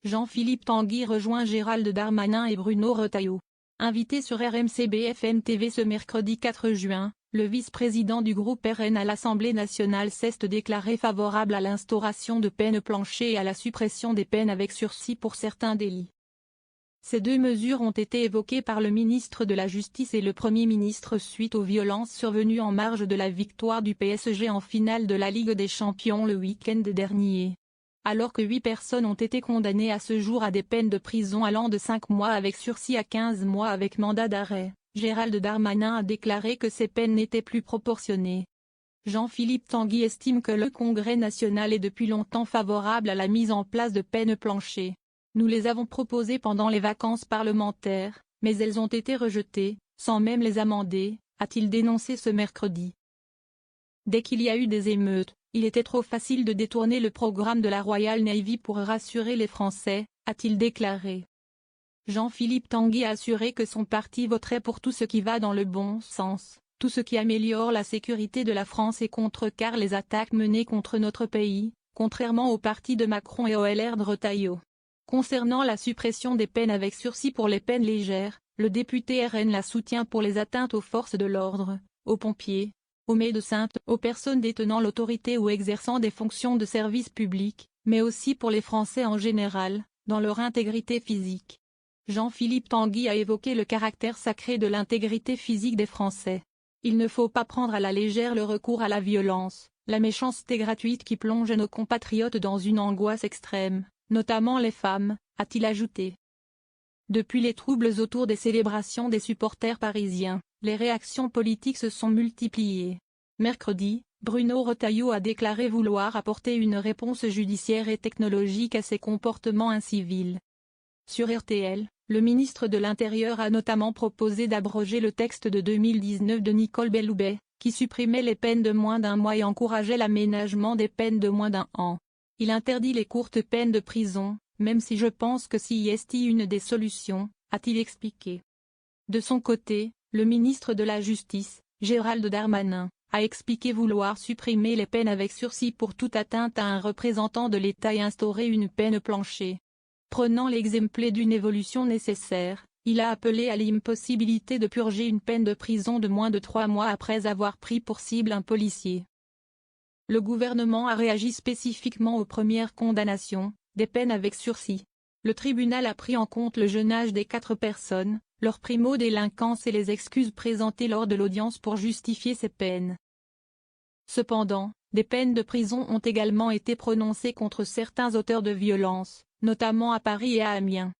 Jean-Philippe Tanguy rejoint Gérald Darmanin et Bruno Retailleau. Invité sur RMC BFM TV ce mercredi 4 juin, le vice-président du groupe RN à l'Assemblée nationale s'est déclaré favorable à l'instauration de peines planchers et à la suppression des peines avec sursis pour certains délits. Ces deux mesures ont été évoquées par le ministre de la Justice et le Premier ministre suite aux violences survenues en marge de la victoire du PSG en finale de la Ligue des Champions le week-end dernier. Alors que 8 personnes ont été condamnées à ce jour à des peines de prison allant de 5 mois avec sursis à 15 mois avec mandat d'arrêt, Gérald Darmanin a déclaré que ces peines n'étaient plus proportionnées. Jean-Philippe Tanguy estime que le Congrès national est depuis longtemps favorable à la mise en place de peines planchers. Nous les avons proposées pendant les vacances parlementaires, mais elles ont été rejetées, sans même les amender, a-t-il dénoncé ce mercredi. Dès qu'il y a eu des émeutes, il était trop facile de détourner le programme de la Royal Navy pour rassurer les Français, a-t-il déclaré. Jean-Philippe Tanguy a assuré que son parti voterait pour tout ce qui va dans le bon sens, tout ce qui améliore la sécurité de la France et contrecarre les attaques menées contre notre pays, contrairement au parti de Macron et au LR de Retailleau. Concernant la suppression des peines avec sursis pour les peines légères, le député RN la soutient pour les atteintes aux forces de l'ordre, aux pompiers, aux médecins, aux personnes détenant l'autorité ou exerçant des fonctions de service public, mais aussi pour les Français en général, dans leur intégrité physique. Jean-Philippe Tanguy a évoqué le caractère sacré de l'intégrité physique des Français. Il ne faut pas prendre à la légère le recours à la violence, la méchanceté gratuite qui plonge nos compatriotes dans une angoisse extrême, notamment les femmes, a-t-il ajouté. Depuis les troubles autour des célébrations des supporters parisiens, les réactions politiques se sont multipliées. Mercredi, Bruno Retailleau a déclaré vouloir apporter une réponse judiciaire et technologique à ces comportements incivils. Sur RTL, le ministre de l'Intérieur a notamment proposé d'abroger le texte de 2019 de Nicole Belloubet, qui supprimait les peines de moins d'un mois et encourageait l'aménagement des peines de moins d'un an. Il interdit les courtes peines de prison, même si je pense que c'est une des solutions, a-t-il expliqué. De son côté, le ministre de la Justice, Gérald Darmanin, a expliqué vouloir supprimer les peines avec sursis pour toute atteinte à un représentant de l'État et instaurer une peine plancher. Prenant l'exemple d'une évolution nécessaire, il a appelé à l'impossibilité de purger une peine de prison de moins de 3 mois après avoir pris pour cible un policier. Le gouvernement a réagi spécifiquement aux premières condamnations, des peines avec sursis. Le tribunal a pris en compte le jeune âge des 4 personnes, leur primo-délinquance et les excuses présentées lors de l'audience pour justifier ces peines. Cependant, des peines de prison ont également été prononcées contre certains auteurs de violences, notamment à Paris et à Amiens.